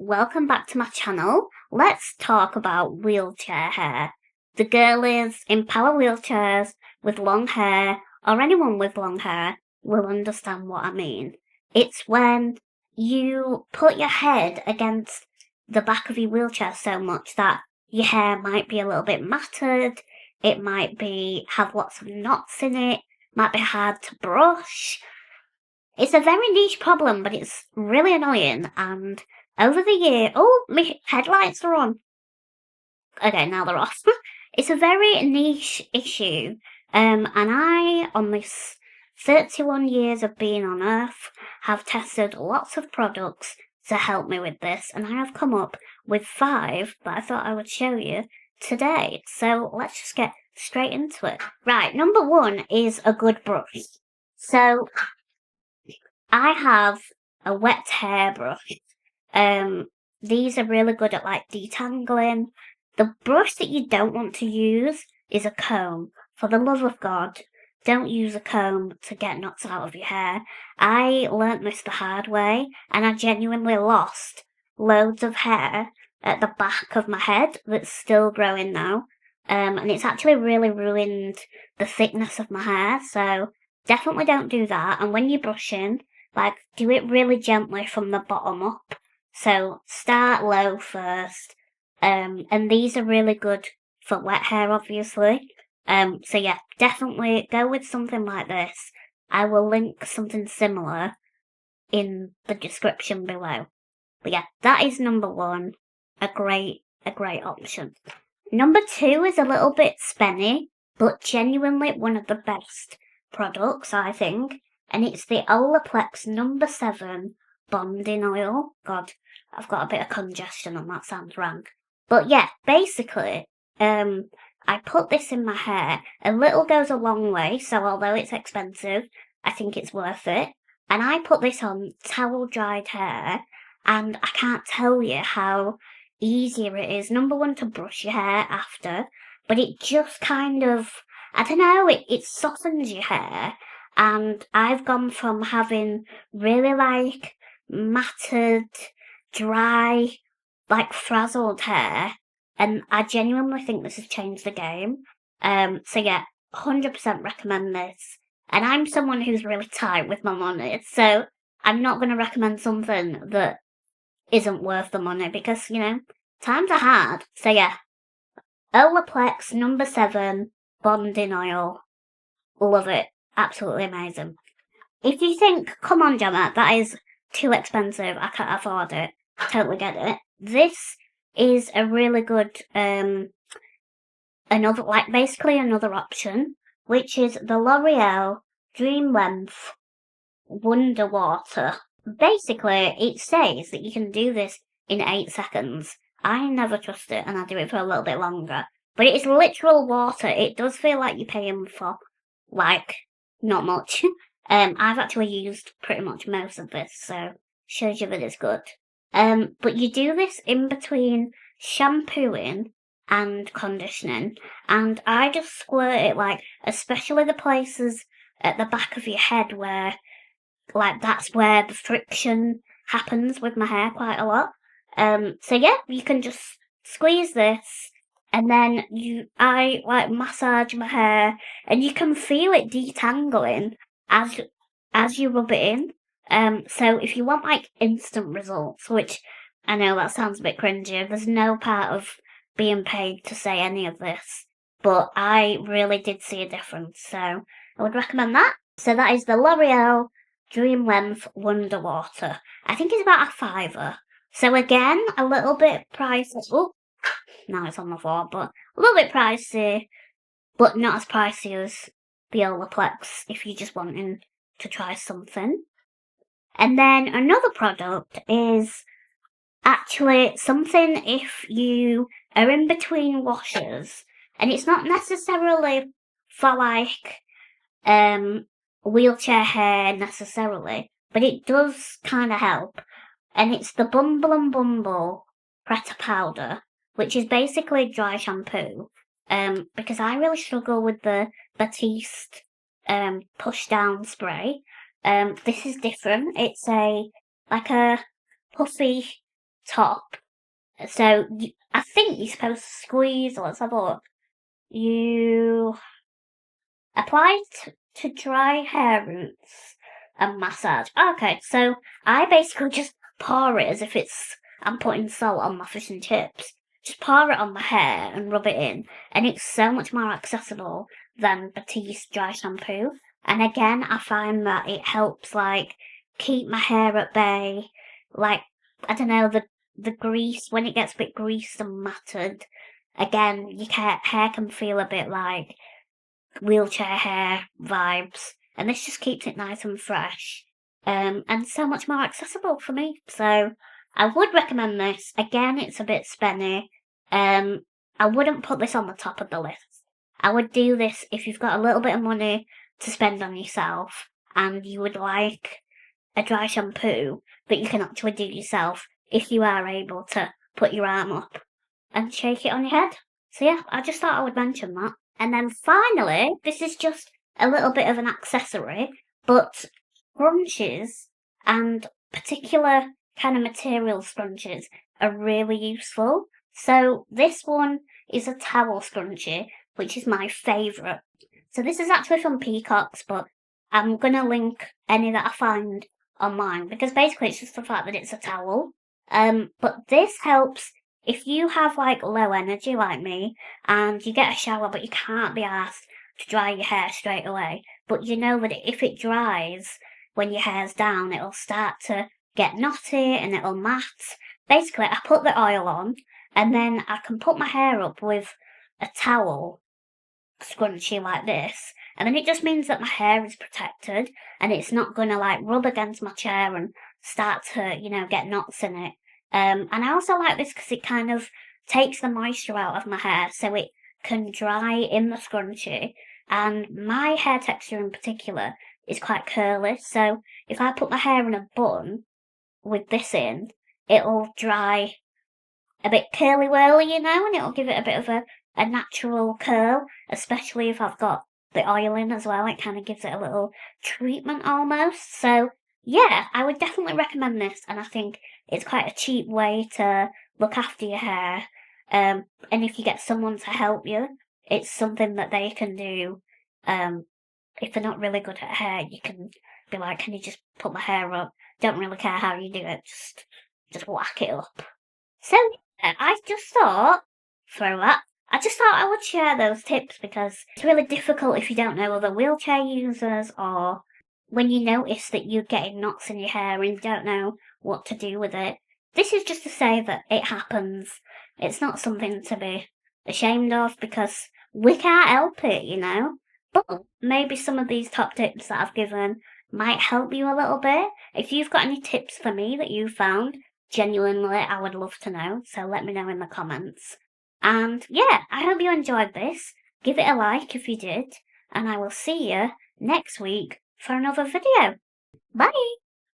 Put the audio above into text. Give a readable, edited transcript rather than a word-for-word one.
welcome back to my channel. Let's talk about wheelchair hair. The girlies in power wheelchairs with long hair, or anyone with long hair, will understand what I mean. It's when you put your head against the back of your wheelchair so much that your hair might be a little bit matted, it might have lots of knots in it, might be hard to brush. It's a very niche problem, but it's really annoying. And over the year, oh, my headlights are on. Okay, now they're off. It's a very niche issue. And I, on this 31 years of being on Earth, have tested lots of products to help me with this. And I have come up with 5 that I thought I would show you today. So let's just get straight into it. Right, number 1 is a good brush. So I have a wet hairbrush. These are really good at like detangling. The brush that you don't want to use is a comb. For the love of God, don't use a comb to get knots out of your hair. I learnt this the hard way, and I genuinely lost loads of hair at the back of my head that's still growing now. And it's actually really ruined the thickness of my hair, so definitely don't do that. And when you're brushing, like, do it really gently from the bottom up. So start low first. And these are really good for wet hair, obviously. So yeah, definitely go with something like this. I will link something similar in the description below. But yeah, that is number 1. A great option. Number 2 is a little bit spenny, but genuinely one of the best products, I think. And it's the Olaplex number 7 bonding oil. God, I've got a bit of congestion and that sounds wrong. But yeah, basically, I put this in my hair. A little goes a long way, so although it's expensive, I think it's worth it. And I put this on towel dried hair, and I can't tell you how easier it is. Number 1, to brush your hair after, but it just kind of, I don't know, it softens your hair. And I've gone from having really like matted, dry, like frazzled hair, and I genuinely think this has changed the game. So yeah, 100% recommend this. And I'm someone who's really tight with my money, so I'm not going to recommend something that isn't worth the money because, times are hard. So yeah, Olaplex number 7 bonding oil. Love it. Absolutely amazing. If you think, come on, Gemma, that is too expensive, I can't afford it, totally get it. This is a really good, basically another option, which is the L'Oreal Dream Length Wonder Water. Basically, it says that you can do this in 8 seconds. I never trust it, and I do it for a little bit longer. But it is literal water. It does feel like you're paying for, like, not much. I've actually used pretty much most of this, so shows you that it's good. But you do this in between shampooing and conditioning, and I just squirt it, like, especially the places at the back of your head where, like, that's where the friction happens with my hair quite a lot. So yeah, you can just squeeze this, and then I like massage my hair, and you can feel it detangling as you rub it in. So if you want like instant results, which I know that sounds a bit cringy, there's no part of being paid to say any of this, but I really did see a difference, so I would recommend that. So that is the L'Oreal Dream Length Wonder Water. I think it's about a £5. So again, a little bit pricey. Oh, now it's on the floor, but a little bit pricey, but not as pricey as the Olaplex if you're just wanting to try something. And then another product is actually something if you are in between washes, and it's not necessarily for like wheelchair hair necessarily, but it does kind of help. And it's the Bumble and Bumble Preta Powder, which is basically dry shampoo. Because I really struggle with the Batiste push down spray. This is different. It's a puffy top. So I think you're supposed to squeeze. Let's have a look. You apply to dry hair roots and massage. Okay, so I basically just pour it as if I'm putting salt on my fish and chips. Just pour it on my hair and rub it in, and it's so much more accessible than Batiste dry shampoo. And again, I find that it helps like keep my hair at bay. Like, I don't know, the grease, when it gets a bit greased and matted, again, your hair can feel a bit like wheelchair hair vibes, and this just keeps it nice and fresh, and so much more accessible for me. So I would recommend this. Again, it's a bit spenny. I wouldn't put this on the top of the list. I would do this if you've got a little bit of money to spend on yourself and you would like a dry shampoo that you can actually do yourself if you are able to put your arm up and shake it on your head. So yeah, I just thought I would mention that. And then finally, this is just a little bit of an accessory, but scrunchies and particular kind of material scrunchies are really useful. So this one is a towel scrunchie, which is my favourite. So this is actually from Peacocks, but I'm gonna link any that I find online because basically it's just the fact that it's a towel. But this helps if you have like low energy like me and you get a shower but you can't be asked to dry your hair straight away, but you know that if it dries when your hair's down, it'll start to get knotty and it'll mat. Basically, I put the oil on and then I can put my hair up with a towel scrunchy like this, and then it just means that my hair is protected and it's not gonna like rub against my chair and start to, get knots in it. And I also like this because it kind of takes the moisture out of my hair so it can dry in the scrunchie. And my hair texture in particular is quite curly, so if I put my hair in a bun with this in, it'll dry a bit curly whirly, and it'll give it a bit of a natural curl, especially if I've got the oil in as well. It kind of gives it a little treatment almost. So, yeah, I would definitely recommend this, and I think it's quite a cheap way to look after your hair. And if you get someone to help you, it's something that they can do. If they're not really good at hair, you can be like, "Can you just put my hair up? Don't really care how you do it, just whack it up." So yeah, I just thought I would share those tips because it's really difficult if you don't know other wheelchair users or when you notice that you're getting knots in your hair and you don't know what to do with it. This is just to say that it happens. It's not something to be ashamed of because we can't help it. But maybe some of these top tips that I've given might help you a little bit. If you've got any tips for me that you found, genuinely, I would love to know, so let me know in the comments. And yeah, I hope you enjoyed this. Give it a like if you did, and I will see you next week for another video. Bye!